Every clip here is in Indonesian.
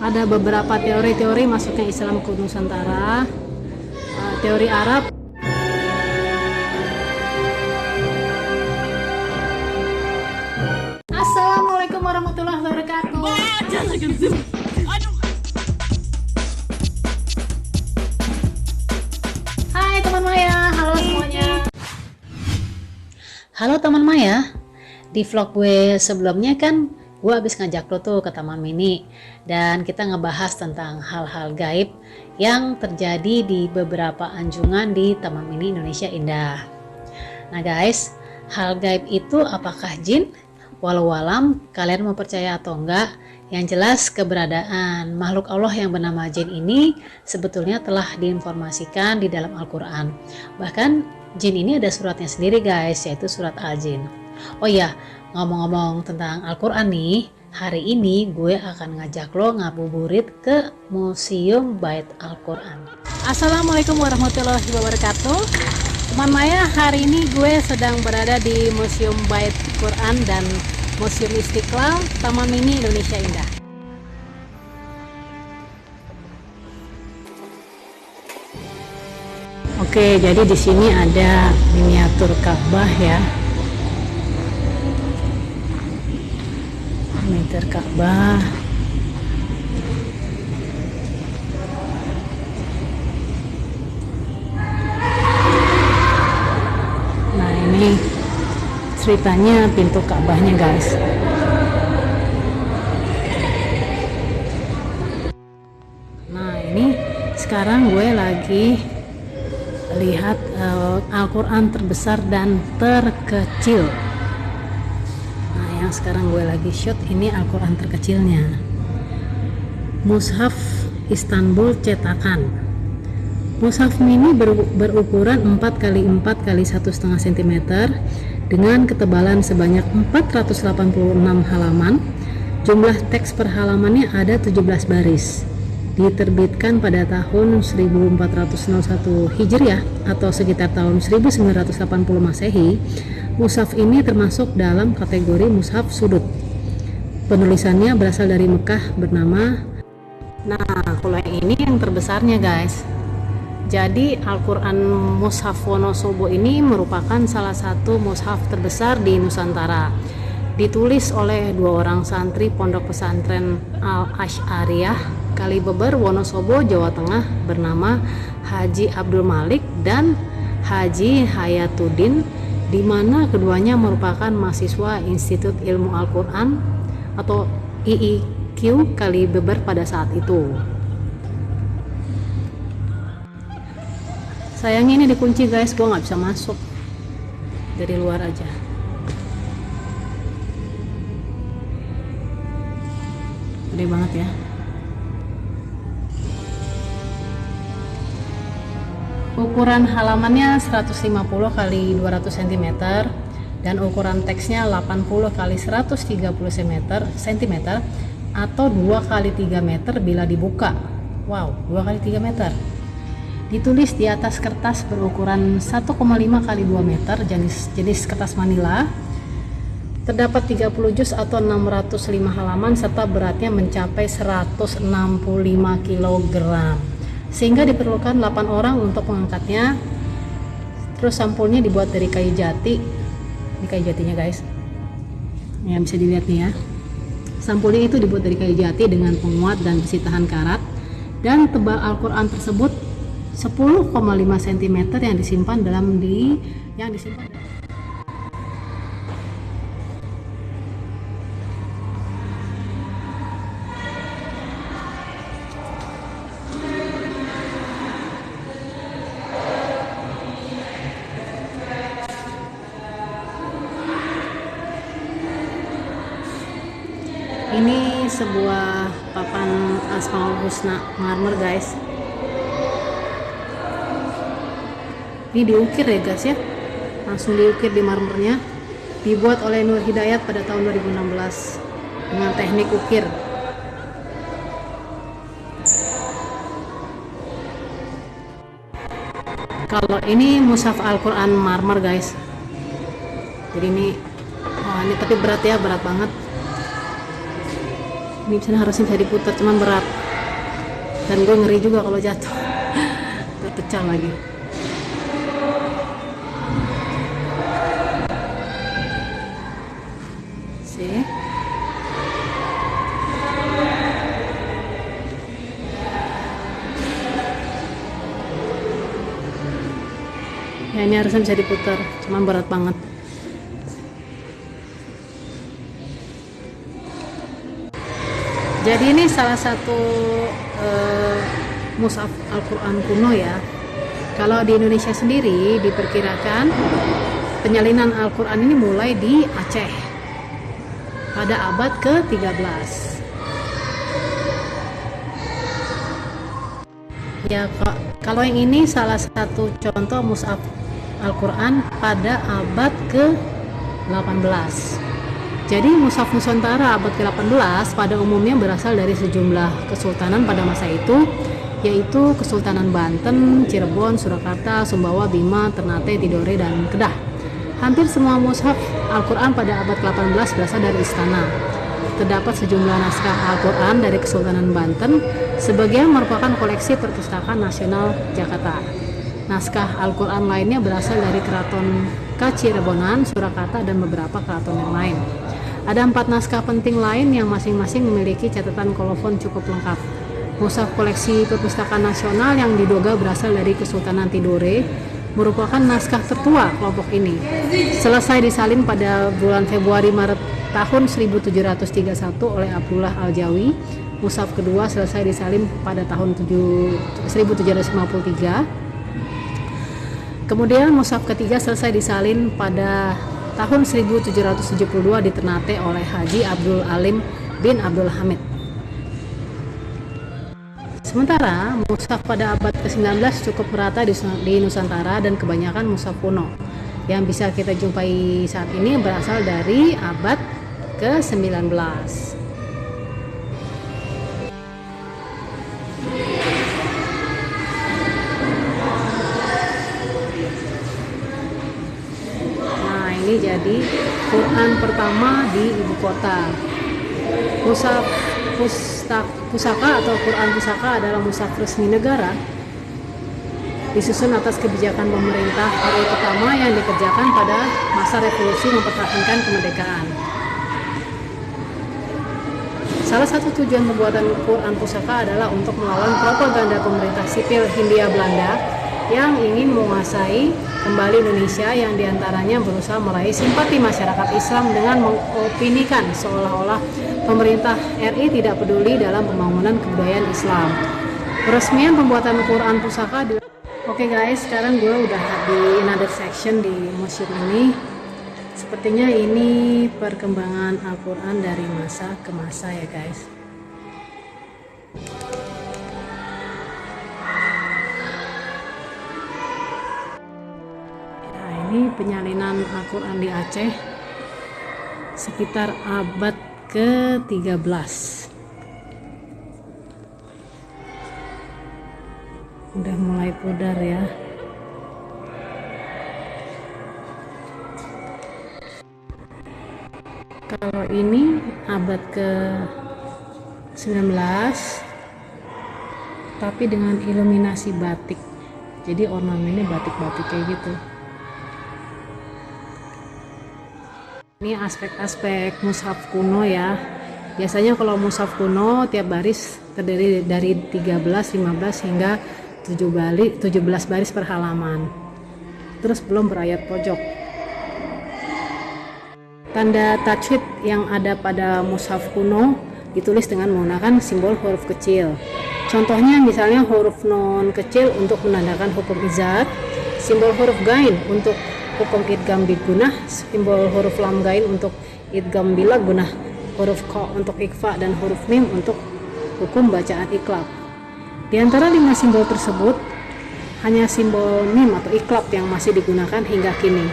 Ada beberapa teori-teori masuknya Islam ke Nusantara. Teori Arab. Assalamualaikum warahmatullahi wabarakatuh. Hai teman Maya, halo semuanya. Halo teman Maya, di vlog gue sebelumnya kan gue habis ngajak lo tuh ke Taman Mini dan kita ngebahas tentang hal-hal gaib yang terjadi di beberapa anjungan di Taman Mini Indonesia Indah. Nah guys, hal gaib itu apakah jin? Walau alam kalian mau percaya atau enggak, yang jelas keberadaan makhluk Allah yang bernama jin ini sebetulnya telah diinformasikan di dalam Al-Quran. Bahkan jin ini ada suratnya sendiri guys, yaitu surat Al-Jin. Oh iya, ngomong-ngomong tentang Al-Quran nih, hari ini gue akan ngajak lo ngabuburit ke Museum Bait Al-Quran. Assalamualaikum warahmatullahi wabarakatuh. Teman Maya, hari ini gue sedang berada di Museum Bait Quran dan Museum Istiqlal, Taman Mini Indonesia Indah. Oke, jadi di sini ada miniatur Ka'bah ya. Miniatur Ka'bah. Nah, ini ceritanya pintu Ka'bahnya guys. Nah, ini sekarang gue lagi lihat Al-Quran terbesar dan terkecil. Nah, yang sekarang gue lagi shoot ini Al-Quran terkecilnya, Mushaf Istanbul cetakan. Mushaf mini berukuran 4 x 4 x 1,5 cm dengan ketebalan sebanyak 486 halaman. Jumlah teks per halamannya ada 17 baris. Diterbitkan pada tahun 1401 Hijriah atau sekitar tahun 1980 Masehi. Mushaf ini termasuk dalam kategori mushaf sudut. Penulisannya berasal dari Mekah bernama. Nah, kalau ini yang terbesarnya guys. Jadi Al-Quran Mushaf Wonosobo ini merupakan salah satu mushaf terbesar di Nusantara. Ditulis oleh 2 orang santri pondok pesantren Al-Asy'ariyah Kalibeber, Wonosobo, Jawa Tengah bernama Haji Abdul Malik dan Haji Hayatuddin, di mana keduanya merupakan mahasiswa Institut Ilmu Al-Quran atau IIQ Kalibeber pada saat itu. Sayangnya ini dikunci guys, gua nggak bisa masuk, dari luar aja. Gede banget ya. Ukuran halamannya 150 x 200 cm dan ukuran teksnya 80 x 130 cm atau 2 x 3 meter bila dibuka. Wow, 2 x 3 meter. Ditulis di atas kertas berukuran 1,5 x 2 meter jenis kertas manila. Terdapat 30 juz atau 605 halaman serta beratnya mencapai 165 kg. Sehingga diperlukan 8 orang untuk mengangkatnya. Terus sampulnya dibuat dari kayu jati. Ini kayu jatinya guys. Ya, bisa dilihat nih ya. Sampulnya itu dibuat dari kayu jati dengan penguat dan besi tahan karat. Dan tebal Al-Quran tersebut 10,5 cm yang disimpan Ini sebuah papan Asmaul Husna marmer guys. Ini diukir ya guys ya, langsung diukir di marmernya. Dibuat oleh Nur Hidayat pada tahun 2016 dengan teknik ukir. Kalau ini mushaf Al-Quran marmer guys. Jadi ini, oh ini tapi berat ya, berat banget. Ini misalnya harusnya bisa diputar, cuman berat. Dan gue ngeri juga kalau jatuh. Terpecah lagi. See? Ya ini harusnya bisa diputar, cuman berat banget. Jadi ini salah satu mushaf Al-Quran kuno ya. Kalau di Indonesia sendiri diperkirakan penyalinan Al-Quran ini mulai di Aceh pada abad ke-13. Ya, kalau yang ini salah satu contoh mushaf Al-Quran pada abad ke-18. Jadi mushaf Nusantara abad ke-18 pada umumnya berasal dari sejumlah kesultanan pada masa itu, yaitu Kesultanan Banten, Cirebon, Surakarta, Sumbawa, Bima, Ternate, Tidore, dan Kedah. Hampir semua mushaf Al-Quran pada abad ke-18 berasal dari istana. Terdapat sejumlah naskah Al-Quran dari Kesultanan Banten, sebagian merupakan koleksi Perpustakaan Nasional Jakarta. Naskah Al-Quran lainnya berasal dari Keraton Kacirebonan, Surakarta, dan beberapa keraton yang lain. Ada 4 naskah penting lain yang masing-masing memiliki catatan kolofon cukup lengkap. Mushaf koleksi Perpustakaan Nasional yang diduga berasal dari Kesultanan Tidore merupakan naskah tertua kelompok ini. Selesai disalin pada bulan Februari-Maret tahun 1731 oleh Abdullah Al-Jawi. Mushaf kedua selesai disalin pada tahun 1753. Kemudian mushaf ketiga selesai disalin pada tahun 1772 di Ternate oleh Haji Abdul Alim bin Abdul Hamid. Sementara mushaf pada abad ke-19 cukup merata di Nusantara, dan kebanyakan mushaf kuno yang bisa kita jumpai saat ini berasal dari abad ke-19. Ini jadi Quran pertama di ibu kota. Mushaf pusaka atau Quran pusaka adalah mushaf resmi negara, disusun atas kebijakan pemerintah RI pertama yang dikerjakan pada masa revolusi mempertahankan kemerdekaan. Salah satu tujuan pembuatan Quran pusaka adalah untuk melawan propaganda pemerintah sipil Hindia Belanda yang ingin menguasai kembali Indonesia, yang diantaranya berusaha meraih simpati masyarakat Islam dengan mengopinikan seolah-olah pemerintah RI tidak peduli dalam pembangunan kebudayaan Islam. Peresmian pembuatan Quran pusaka Oke guys, sekarang gue udah di another section di museum ini. Sepertinya ini perkembangan Al-Quran dari masa ke masa ya guys. Ini penyalinan Al-Quran di Aceh sekitar abad ke-13. Udah mulai pudar ya. Kalau ini abad ke-19 tapi dengan iluminasi batik. Jadi ornamennya batik-batik kayak gitu. Ini aspek-aspek mushaf kuno ya. Biasanya kalau mushaf kuno tiap baris terdiri dari 13, 15 hingga 17 baris per halaman. Terus belum berayat pojok. Tanda tajwid yang ada pada mushaf kuno ditulis dengan menggunakan simbol huruf kecil. Contohnya misalnya huruf nun kecil untuk menandakan hukum izhar, simbol huruf gain untuk hukum idgham bigunah, simbol huruf lam gain untuk idgham bila gunah, huruf qa untuk ikhfa, dan huruf mim untuk hukum bacaan iklab. Di antara 5 simbol tersebut, hanya simbol mim atau iklab yang masih digunakan hingga kini.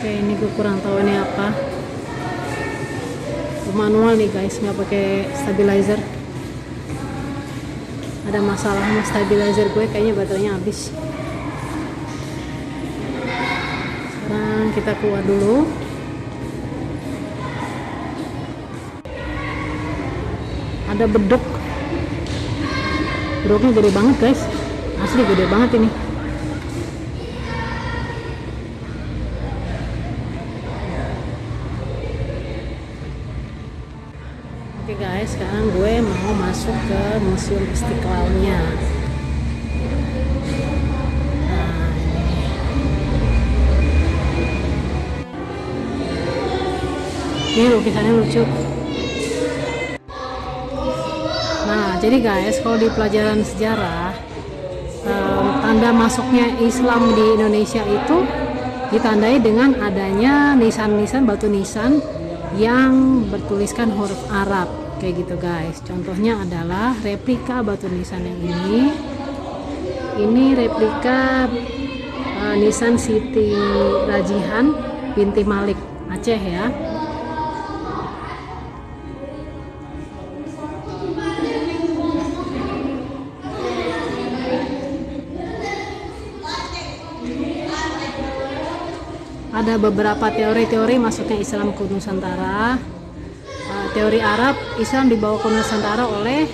Oke, ini gue kurang tahu ini apa. Cuma manual nih guys, nggak pakai stabilizer. Ada masalah sama stabilizer gue, kayaknya baterainya habis. Sekarang kita keluar dulu. Ada beduk. Beduknya gede banget guys, asli gede banget ini. Oke guys, sekarang gue mau masuk ke Museum Istiqlalnya. Nah, ini lukisannya lucu. Nah, jadi guys, kalau di pelajaran sejarah, tanda masuknya Islam di Indonesia itu ditandai dengan adanya nisan-nisan, batu nisan yang bertuliskan huruf Arab kayak gitu guys. Contohnya adalah replika batu nisan yang ini replika nisan Siti Rajihan binti Malik Aceh ya. Ada beberapa teori-teori masuknya Islam ke Nusantara. Teori Arab, Islam dibawa ke Nusantara oleh